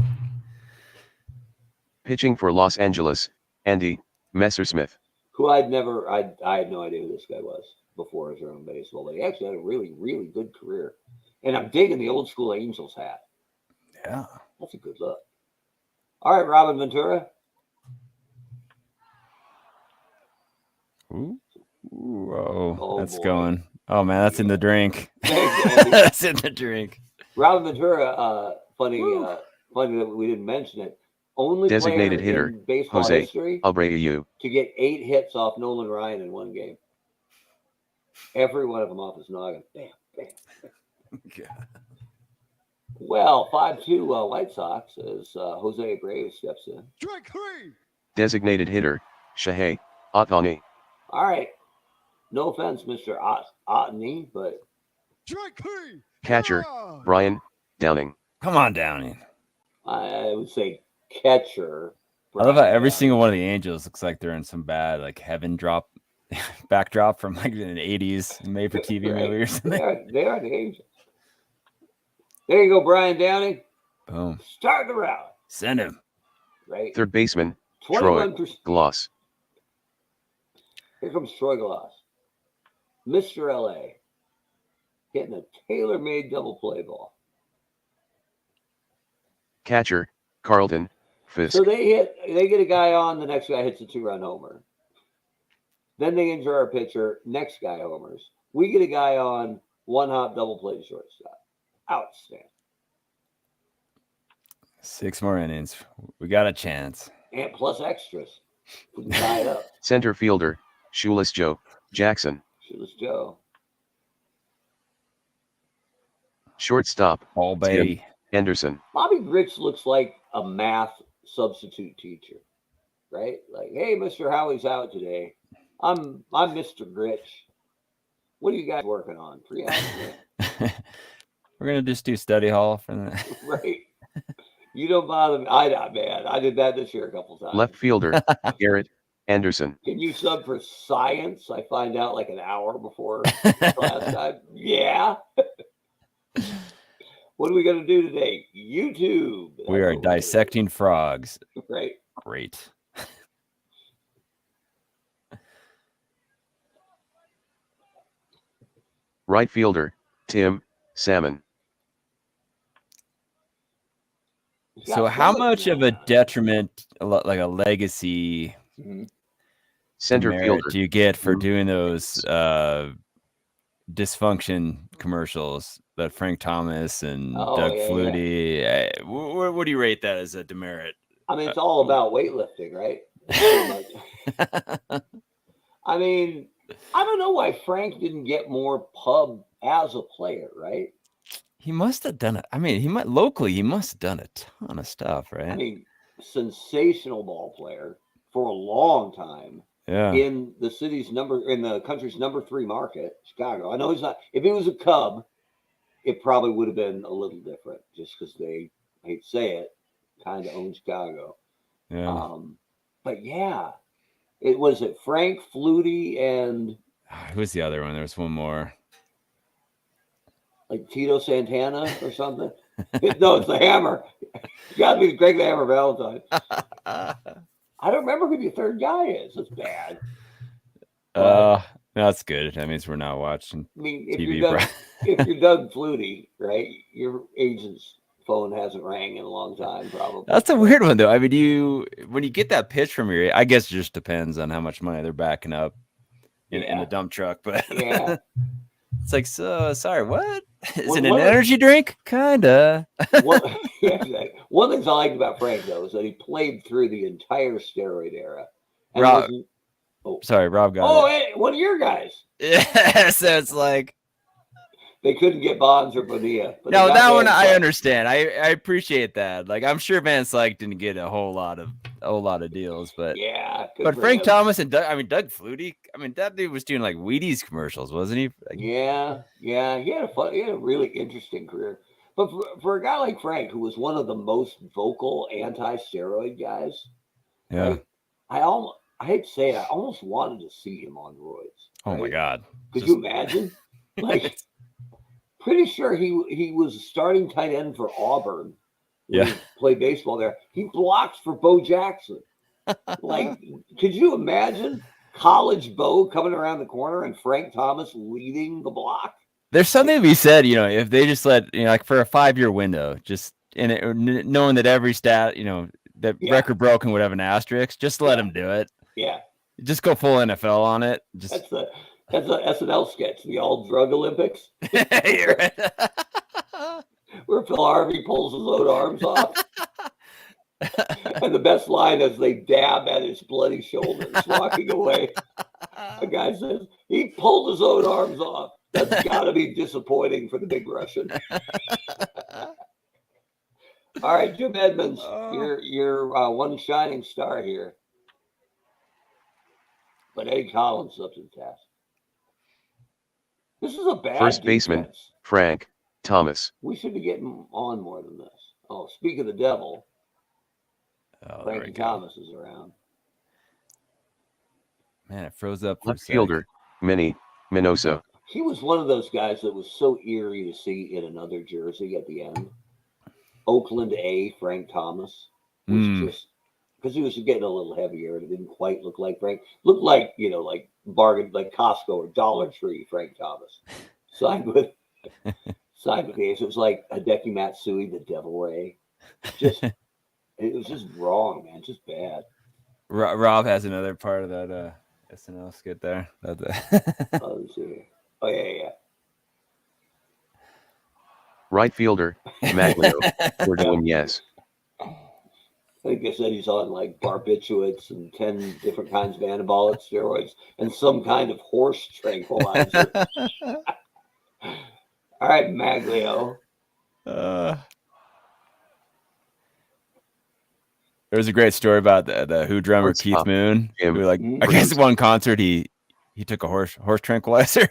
Pitching for Los Angeles, Andy Messersmith. Who I had no idea who this guy was before his own baseball. But he actually had a really, really good career. And I'm digging the old school Angels hat. Yeah. That's a good look. All right, Robin Ventura. Ooh. Whoa, Oh, that's boy. going. Oh man, that's in the drink. Thanks, Andy. That's in the drink. Robin Ventura, funny that we didn't mention it. Only Designated player hitter, in baseball Jose history Abreu. to get 8 hits off Nolan Ryan in one game. Every one of them off his noggin. Bam, bam. God. Well, 5-2 White Sox as Jose Abreu steps in. Strike 3. Designated hitter, Shohei Ohtani. All right. No offense, Mr. Ottany, but Strike 3. Catcher, Yeah. Brian Downing. Come on, Downing. I would say catcher, I love how Brian every Downey. single one of the Angels looks like they're in some bad like heaven drop backdrop from like in the 80s made for TV Right. movie or something. They are the Angels. There you go, Brian Downey. Boom. Start the rally. Send him. Right. Third baseman, Troy 21%. Gloss. Here comes Troy Glass. Mr. LA. Getting a tailor-made double play ball. Catcher, Carlton Fisk. So they get a guy on, the next guy hits a 2-run homer. Then they injure our pitcher, next guy homers. We get a guy on, one hop double play to shortstop. Outstanding. 6 more innings. We got a chance. And plus extras. We can tie it up. Center fielder, Shoeless Joe Jackson. Shoeless Joe. Shortstop, All Bay. Anderson. Bobby Grich looks like a math substitute teacher, right? Like, hey, Mr. Howie's out today. I'm Mr. Grich. What are you guys working on? We're gonna just do study hall for that. Right. You don't bother me. I did that this year a couple times. Left fielder, Garrett Anderson. Can you sub for science? I find out like an hour before class time. Yeah. What are we going to do today? YouTube. We are dissecting frogs. Right. Great. Right fielder, Tim Salmon. So how much of a detriment, like a legacy Center merit fielder, do you get for doing those dysfunction commercials that Frank Thomas and Doug Flutie? What do you rate that as a demerit? I mean, it's all about weightlifting, right? I mean, I don't know why Frank didn't get more pub as a player, right? He must have done it. I mean, he must have done a ton of stuff, right? I mean, sensational ball player for a long time. Yeah. In the country's number 3 market, Chicago. I know he's not. If he was a Cub, it probably would have been a little different, just because they, I hate to say it, kind of own Chicago. Yeah. But yeah, it was Frank Flutie and who's the other one? There's one more. Like Tito Santana or something. No, it's the Hammer. You got to be Greg the Hammer Valentine. I don't remember who the third guy is. That's bad. That's good. That means we're not watching. I mean, if TV, you're Doug Flutie, right? Your agent's phone hasn't rang in a long time, probably. That's a weird one, though. I mean, when you get that pitch from I guess it just depends on how much money they're backing up in the dump truck. But yeah, it's like, so sorry, what? Is it an energy drink? Kinda. One thing I liked about Frank, though, is that he played through the entire steroid era. Sorry, Rob got it. Oh, hey, one of your guys. Yeah, so it's like they couldn't get Bonds or Bonilla. No, that one I understand. I appreciate that. Like, I'm sure Van Slyke didn't get a whole lot of deals, but yeah. But Frank Thomas and Doug Flutie. I mean, that dude was doing like Wheaties commercials, wasn't he? Like, yeah. He had a really interesting career. But for a guy like Frank, who was one of the most vocal anti-steroid guys, yeah, right, I hate to say it, I almost wanted to see him on roids. Oh right? my God! Could you imagine? Like, pretty sure he was a starting tight end for Auburn. When he played baseball there. He blocks for Bo Jackson. Like, could you imagine college Bo coming around the corner and Frank Thomas leading the block? There's something to be said, if they just let, like for a 5-year window, just knowing that every stat, that record broken would have an asterisk, just let him do it. Yeah. Just go full NFL on it. That's an SNL sketch, the All Drug Olympics. You're right. Where Phil Harvey pulls his own arms off. And the best line is they dab at his bloody shoulders walking away. A guy says, he pulled his own arms off. That's got to be disappointing for the big Russian. All right, Jim Edmonds, you're one shining star here. But Eddie Collins is up to the task. This is a bad first baseman, defense. Frank Thomas. We should be getting on more than this. Oh, speak of the devil. Oh, there we Frankie go. Thomas is around. Man, it froze up for a Left sec. fielder, Minoso. He was one of those guys that was so eerie to see in another jersey at the end. Oakland A, Frank Thomas, was just because he was getting a little heavier and it didn't quite look like Frank. Looked like, like bargain, like Costco or Dollar Tree Frank Thomas. Signed with the A's. It was like Hideki Matsui, the Devil Ray. It was just wrong, man. Just bad. Rob has another part of that SNL skit there. Oh, yeah. Right fielder, Maglio. We're doing yes. I think they said he's on like barbiturates and 10 different kinds of anabolic steroids and some kind of horse tranquilizer. All right, Maglio. There was a great story about the Who drummer Keith Moon, who I guess one concert he took a horse tranquilizer.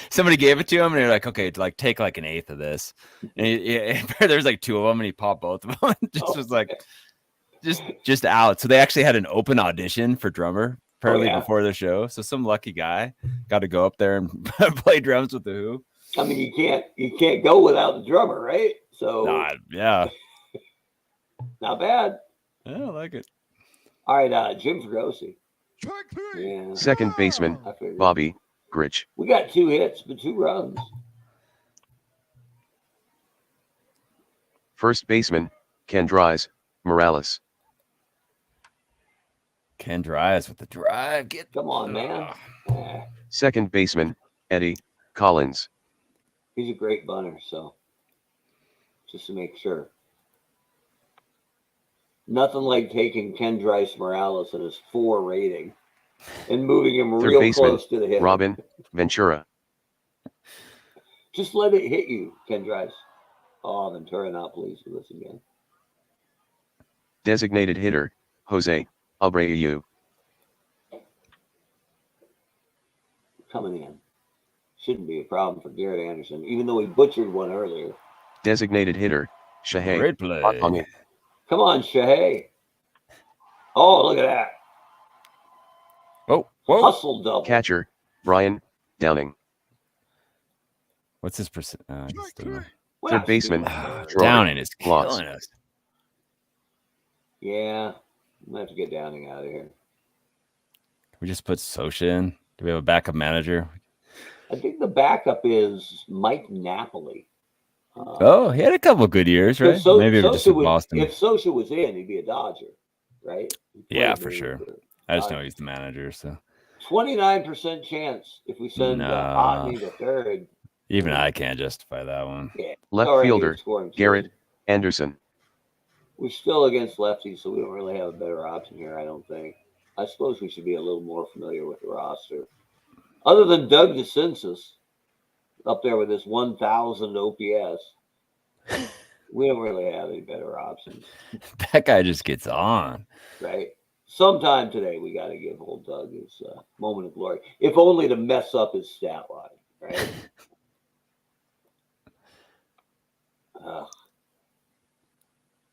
Somebody gave it to him, and they're like, "Okay, take like an eighth of this." And there's like 2 of them, and he popped both of them. Was like, just out. So they actually had an open audition for drummer apparently before the show. So some lucky guy got to go up there and play drums with the Who. I mean, you can't go without the drummer, right? So yeah. Not bad. Yeah, I like it. All right, Jim Fregosi. Yeah. Second baseman, Bobby Grich. We got 2 hits, but 2 runs. First baseman, Kendrys Morales. Kendrys with the drive. Come on, man. Second baseman, Eddie Collins. He's a great bunter, so just to make sure. Nothing like taking Kendrys Morales at his 4 rating and moving him Third real baseman, close to the hit. Robin Ventura. Just let it hit you, Kendrys. Oh, Ventura not pleased with us again. Designated hitter, Jose Abreu. Coming in. Shouldn't be a problem for Garrett Anderson, even though he butchered one earlier. Designated hitter, Shohei Great play. Ohtani. Come on, Shohei. Oh, look at that. Oh, whoa. Hustle double. Catcher, Brian Downing. What's his percent? Third baseman, Downing is Loss. killing us. Yeah, I'm going to have to get Downing out of here. Can we just put Sosha in? Do we have a backup manager? I think the backup is Mike Napoli. He had a couple good years, right? Maybe it was just in Boston. If Sosha was in, he'd be a Dodger, right? Yeah, for sure. I just know he's the manager, so 29% chance if we send Ohtani to third. Even I can't justify that one. Yeah. Left fielder, Garrett Anderson. We're still against lefties, so we don't really have a better option here, I don't think. I suppose we should be a little more familiar with the roster. Other than Doug DeCinces, up there with his 1,000 OPS, we don't really have any better options. That guy just gets on. Right? Sometime today, we got to give old Doug his moment of glory, if only to mess up his stat line, right?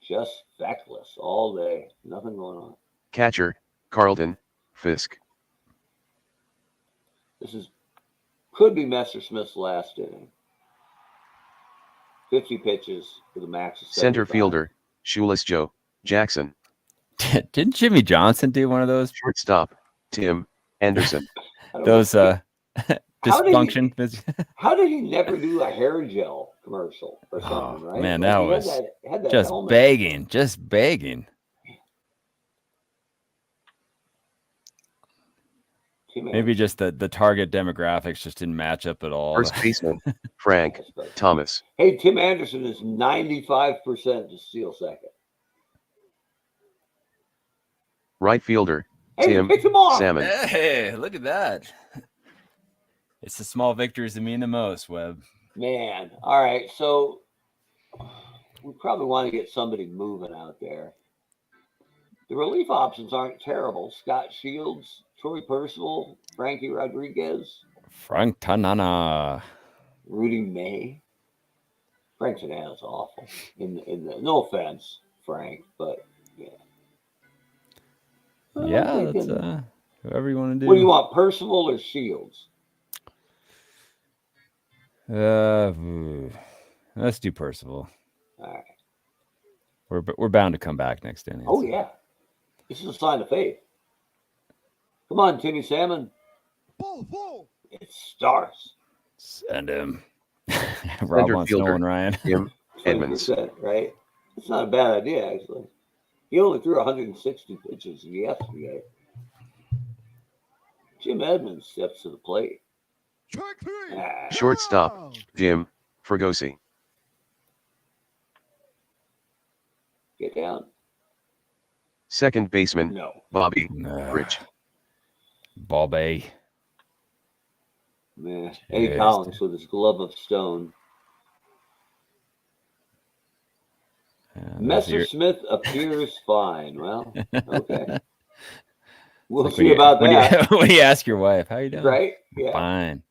Just feckless all day. Nothing going on. Catcher, Carlton Fisk. Could be Messersmith's last inning. 50 pitches with a max of 75. Center fielder, Shoeless Joe Jackson. Didn't Jimmy Johnson do one of those? Shortstop, Tim Anderson. Those dysfunction. How did he never do a hair gel commercial or something, right? Man, that was had that just helmet. begging. Maybe just the target demographics just didn't match up at all. First baseman, Frank Thomas. Hey, Tim Anderson is 95% to steal second. Right fielder, Hey, Tim pick him off. Salmon. Hey, look at that. It's the small victories that mean the most, Webb. Man, all right. So we probably want to get somebody moving out there. The relief options aren't terrible. Scott Shields, Troy Percival, Frankie Rodriguez, Frank Tanana, Rudy May. Frank Tanana's awful. In the no offense, Frank, but Yeah, I'm that's thinking, whoever you want to do. what do you want, Percival or Shields? Let's do Percival. All right. We're bound to come back next inning. Oh, yeah. This is a sign of faith. Come on, Timmy Salmon. Ball four. It starts. Send him. Rob Center wants fielder, Nolan Ryan. Jim Edmonds. 20%, right? It's not a bad idea, actually. He only threw 160 pitches yesterday. Jim Edmonds steps to the plate. Strike three. Ah, Shortstop, Down. Jim Fregosi. get down. Second baseman, No. Bobby Nah. Rich. Ball Bay. Man. Eddie Jeez. Collins with his glove of stone. Messerschmitt appears fine. Well, okay. We'll Like see about when that. when you ask your wife, how you doing? Right? Yeah. Fine.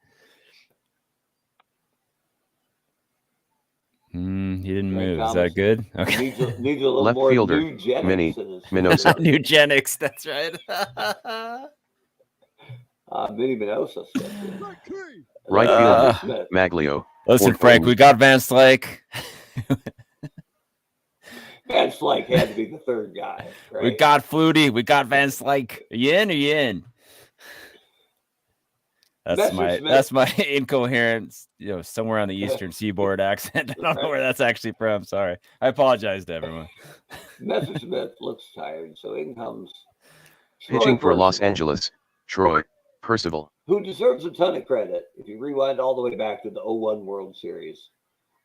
He didn't Frank move. Thomas Is that good? Okay. Needs a little Left more fielder, eugenics Minnie in his Minosa. Eugenics. That's right. Minnie Minosa steps in. Strike three. Right Uh, fielder, Maglio. Listen, Fort Frank, Wayne. we got Van Slyke. Van Slyke had to be the third guy, right? We got Flutie. We got Van Slyke. Are you in or you in? That's my incoherent, somewhere on the eastern seaboard accent. I don't know where that's actually from. Sorry. I apologize to everyone. Messerschmitt looks tired, so in comes Pitching Troy for Los Percival, Angeles, Troy Percival. who deserves a ton of credit. If you rewind all the way back to the 01 World Series,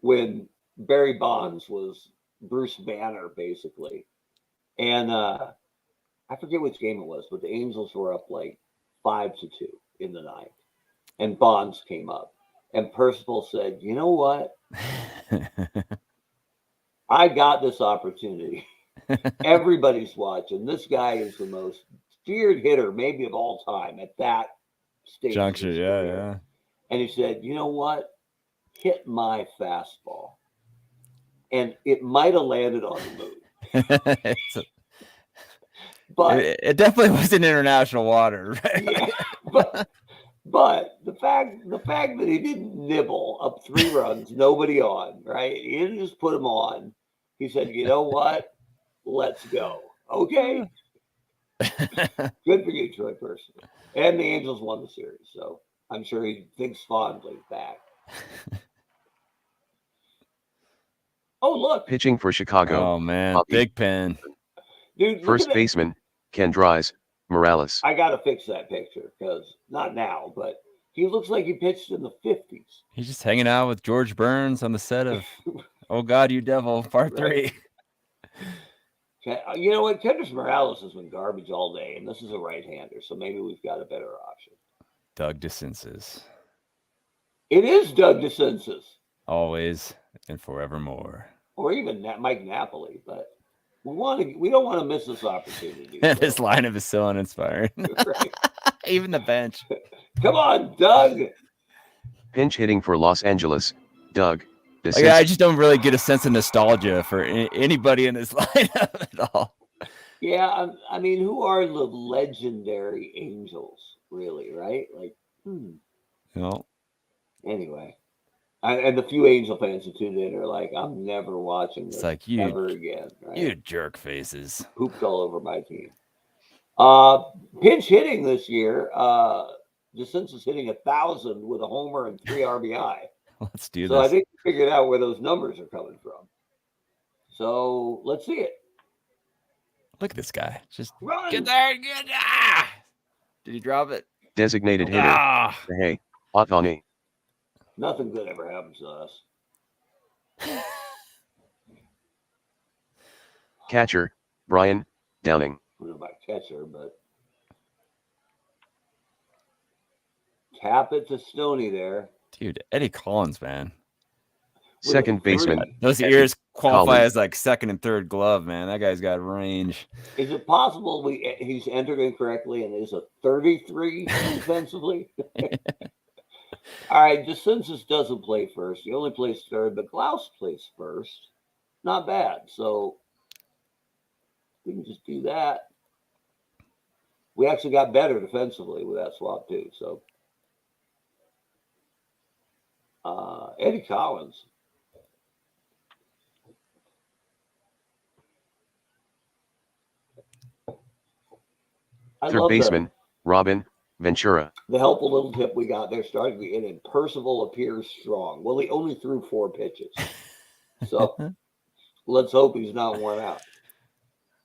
when Barry Bonds was Bruce Banner, basically. And I forget which game it was, but the Angels were up like 5-2 in the ninth. And Bonds came up. And Percival said, you know what? I got this opportunity. Everybody's watching. This guy is the most feared hitter, maybe of all time, at that stage. Juncture, yeah. And he said, you know what? Hit my fastball. And it might have landed on the moon. But it definitely was in international water, right? Yeah, but the fact that he didn't nibble up 3 runs, nobody on, right? He didn't just put him on. He said, you know what? Let's go. Okay. Good for you, Troy Percival. And the Angels won the series, so I'm sure he thinks fondly back. Oh, look. Pitching for Chicago. Oh, man. Bobby. Big pen. Dude, First baseman, Ken Dries Morales. I got to fix that picture because not now, but he looks like he pitched in the 50s. He's just hanging out with George Burns on the set of Oh God, You Devil, Part 3. You know what? Kendrys Morales has been garbage all day, and this is a right-hander, so maybe we've got a better option. Doug DeCinces. It is Doug DeCinces. Always and forevermore. Or even Mike Napoli, but we don't want to miss this opportunity. This lineup is so uninspiring. Right. Even the bench. Come on, Doug. Pinch hitting for Los Angeles, Doug DeCinces. I just don't really get a sense of nostalgia for anybody in this lineup at all. Yeah, I mean, who are the legendary Angels, really, right? Like, No. Anyway. And the few Angel fans who tuned in are like, I'm never watching this ever again. Right? You jerk faces. Pooped all over my team. Pinch hitting this year. DeCinces hitting 1,000 with a homer and 3 RBI. Let's do this. So I think we figured out where those numbers are coming from. So let's see it. Look at this guy. Just Run. get there. Did he drop it? Designated hitter. Hey, Otani. Nothing good ever happens to us. Catcher, Brian Downing. I don't know about catcher, but tap it to Stoney there. Dude, Eddie Collins, man. Second baseman. Those ears qualify Collins. as like second and third glove, man. That guy's got range. Is it possible he's entered incorrectly and is a 33 defensively? All right, DeCinces doesn't play first. He only plays third, but Klaus plays first. Not bad. So We can just do that. We actually got better defensively with that swap too. So Eddie Collins. I Third love baseman, Robin Ventura. the helpful little tip we got there starting to get in. Percival appears strong. Well, he only threw 4 pitches. So let's hope he's not worn out.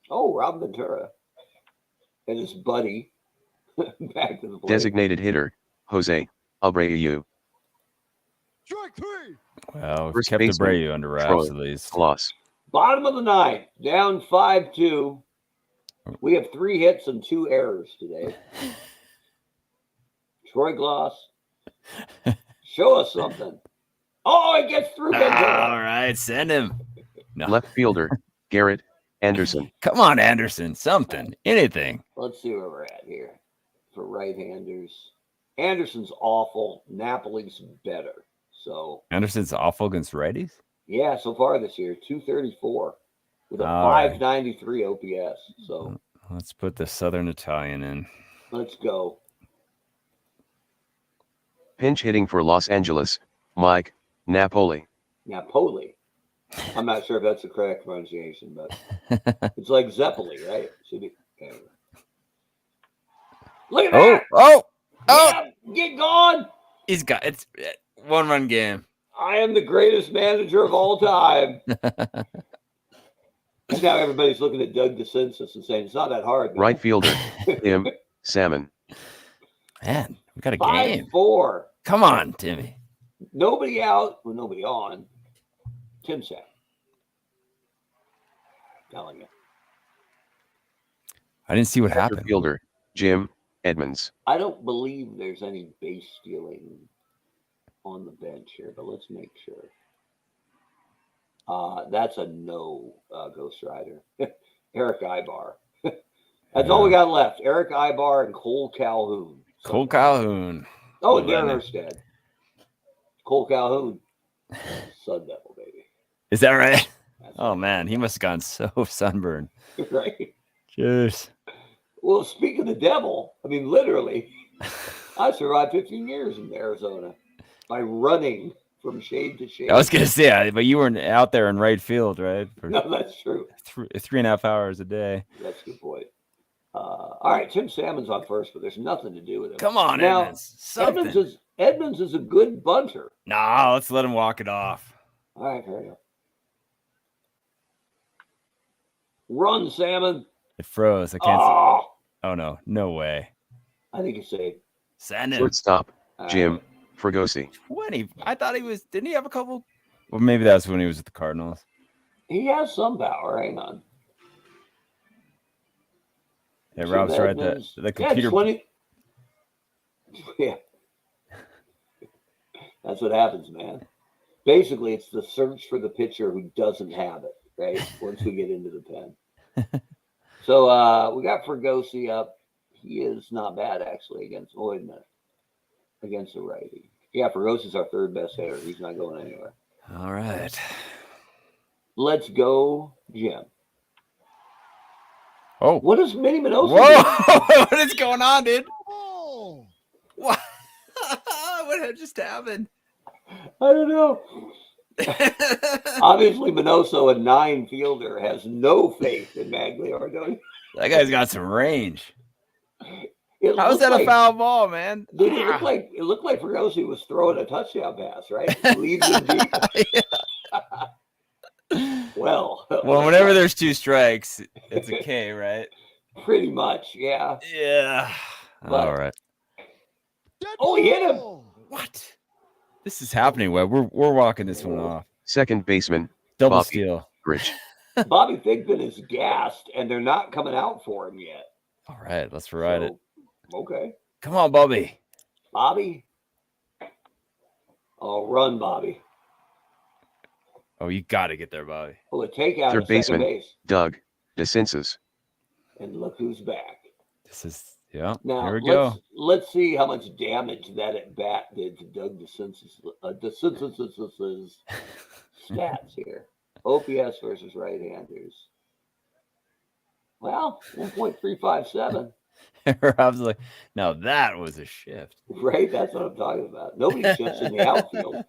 Oh, Rob Ventura and his buddy back to the plate. Designated hitter, Jose Abreu. Strike 3. Well, we've First kept baseman, Abreu under wraps Troy at least. Gloss. Bottom of the 9th, down 5-2. We have 3 hits and 2 errors today. Troy Gloss, show us something. Oh, it gets through Ventura. All right, send him. No. Left fielder, Garrett Anderson. Come on, Anderson. Something. Anything. Let's see where we're at here for right-handers. Anderson's awful. Napoli's better. So Anderson's awful against righties? yeah, so far this year, 234 with a All right. 593 OPS. So Let's put the Southern Italian in. let's go. Pinch hitting for Los Angeles, Mike Napoli. Napoli. I'm not sure if that's the correct pronunciation, but it's like Zeppeli, right? Should be. Okay. Look at that! Oh! Yeah, get gone! He's got it's 1-run game. I am the greatest manager of all time. And now everybody's looking at Doug DeCinces and saying it's not that hard. man." Right fielder, Tim Salmon. Man, we got a game. 5-4. Come on, Timmy. Nobody out, well, nobody on. Tim Sam. Telling you. I didn't see what Center happened. fielder, Jim Edmonds. I don't believe there's any base stealing on the bench here, but let's make sure. That's a no, Ghost Rider. Eric Ibar. That's all we got left. Eric Ibar and Cole Calhoun. Cole Calhoun. Oh, and Well, Darren then. Erstad. Cole Calhoun. Sun Devil, baby. Is that right? That's Oh, man. He must have gone so sunburned. right. Cheers. Well, speaking of the devil, I mean, literally, I survived 15 years in Arizona by running from shade to shade. I was going to say, but you weren't out there in right field, right? For No, that's true. 3.5 hours a day. That's a good point. All right, Tim Salmon's on first, but there's nothing to do with him. Come on, Now, Edmonds. Something. Edmonds is a good bunter. No, let's let him walk it off. All right, fair enough. Run, Salmon. It froze. I can't see. Oh, Oh, no. No way. I think it's safe. Send him. Shortstop, All Jim right. Fregosi. 20. I thought he was. Didn't he have a couple? Well, maybe that's when he was with the Cardinals. He has some power. Hang on. Yeah, Jim Rob's right. Edmonds. The computer. Yeah, 20. Yeah. That's what happens, man. Basically, it's the search for the pitcher who doesn't have it, right? Once we get into the pen. So we got Fregosi up. He is not bad, actually, against against the righty. Yeah, Fergosi's our third best hitter. He's not going anywhere. All right. Let's go, Jim. Oh. What does Minnie Minoso do? Whoa! What is going on, dude? Oh. What? What had just happened? I don't know. Obviously, Minoso, a 9 fielder, has no faith in Magliardone. That guy's got some range. It How is looked that a foul ball, man? Dude, it looked like Fregosi was throwing a touchdown pass, right? Leaves him deep. Well, whenever there's 2 strikes, it's a K, right? pretty much, yeah. Yeah. But- All right. Dead Oh, he hit him. ball. What? This is happening, Webb. We're walking this one off. Second baseman, Double Bobby. steal. Rich. Bobby Thigpen is gassed, and they're not coming out for him yet. All right, let's ride it. So, okay. Come on, Bobby. Bobby. Oh, run, Bobby. Oh, you got to get there, Bobby. Oh, a takeout Third at second baseman. base. Doug DeCinces. And look who's back. This is here Now, we go. let's see how much damage that at bat did to Doug DeCinces' stats here. OPS versus right-handers. Well, 1.357. Rob's like, now that was a shift. Right? That's what I'm talking about. Nobody shifts in the outfield.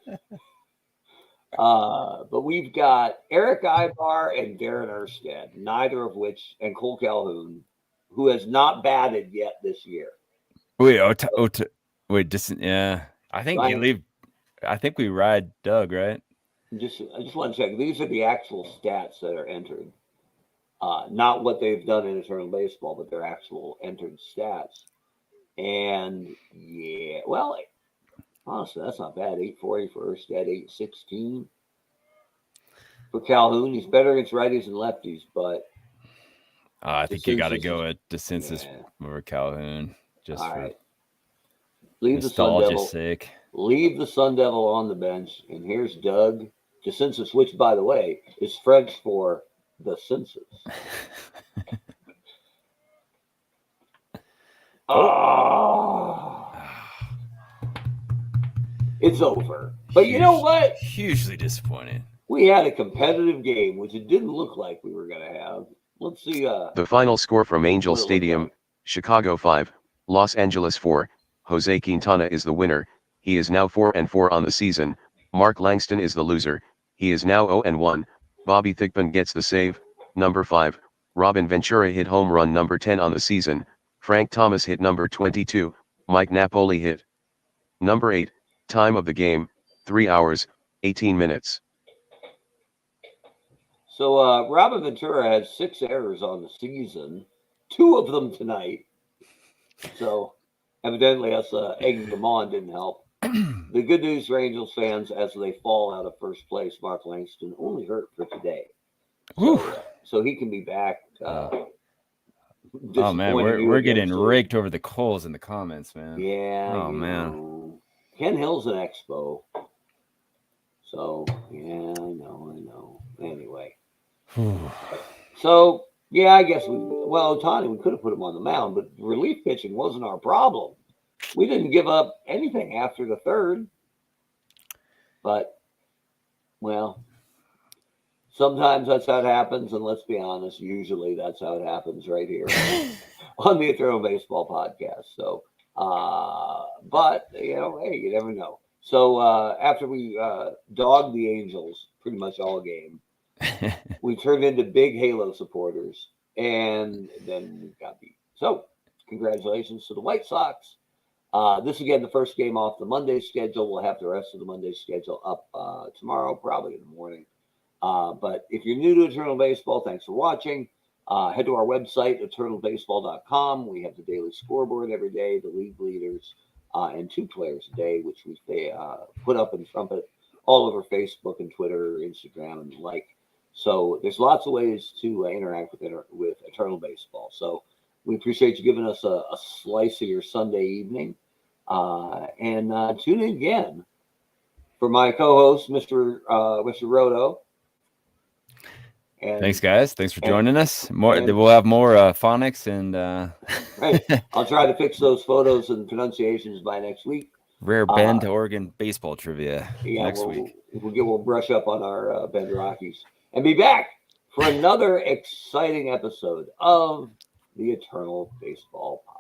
But we've got Eric Ibar and Darren Erstad, neither of which, and Cole Calhoun, who has not batted yet this year. Wait, wait, yeah. I think you Ryan, leave. I think we ride Doug, right? I just want to check. These are the actual stats that are entered. Not what they've done in Eternal Baseball, but their actual entered stats. And yeah, well, honestly, that's not bad. 840 for Erstad, 816 for Calhoun. He's better against righties and lefties, but I think you got to DeCinces go is- at DeCinces yeah. over Calhoun, just All for right. Leave the Sun nostalgia's Devil. sake. Leave the Sun Devil on the bench, and here's Doug DeCinces, which, by the way, is French for the census. Oh, it's over. But you know what? Hugely disappointing. We had a competitive game, which it didn't look like we were going to have. Let's see. The final score from Angel what it looked Stadium, like. Chicago 5, Los Angeles 4. Jose Quintana is the winner. He is now 4-4 on the season. Mark Langston is the loser. He is now 0-1. Bobby Thigpen gets the save. Number 5. Robin Ventura hit home run number 10 on the season. Frank Thomas hit number 22. Mike Napoli hit number 8. Time of the game, 3 hours, 18 minutes. So Robin Ventura has 6 errors on the season, 2 of them tonight. So evidently us egging them on didn't help. The good news for Angels fans, as they fall out of first place, Mark Langston only hurt for today. So he can be back. Oh man, we're getting raked over the coals in the comments, man. Yeah. Oh man. Know. Ken Hill's an expo. So yeah, I know. Anyway. So yeah, I guess Ohtani, we could have put him on the mound, but relief pitching wasn't our problem. We didn't give up anything after the third. But well, sometimes that's how it happens, and let's be honest, usually that's how it happens right here on the Eternal Baseball podcast. So, but hey, you never know. So after we dogged the Angels pretty much all game, we turned into big Halo supporters, and then we got beat. So, congratulations to the White Sox. This again, the first game off the Monday schedule. We'll have the rest of the Monday schedule up tomorrow, probably in the morning. But if you're new to Eternal Baseball, thanks for watching. Head to our website, eternalbaseball.com. We have the daily scoreboard every day, the league leaders, and 2 players a day, which we put up and trumpet all over Facebook and Twitter, Instagram, and the like. So there's lots of ways to interact with Eternal Baseball. So we appreciate you giving us a slice of your Sunday evening. And tune in again for my co-host, Mr. Roto. And, thanks, guys. Thanks for joining us. We'll have more phonics and. Right. I'll try to fix those photos and pronunciations by next week. Rare Bend, Oregon baseball trivia next week. We'll brush up on our Bend Rockies and be back for another exciting episode of the Eternal Baseball Podcast.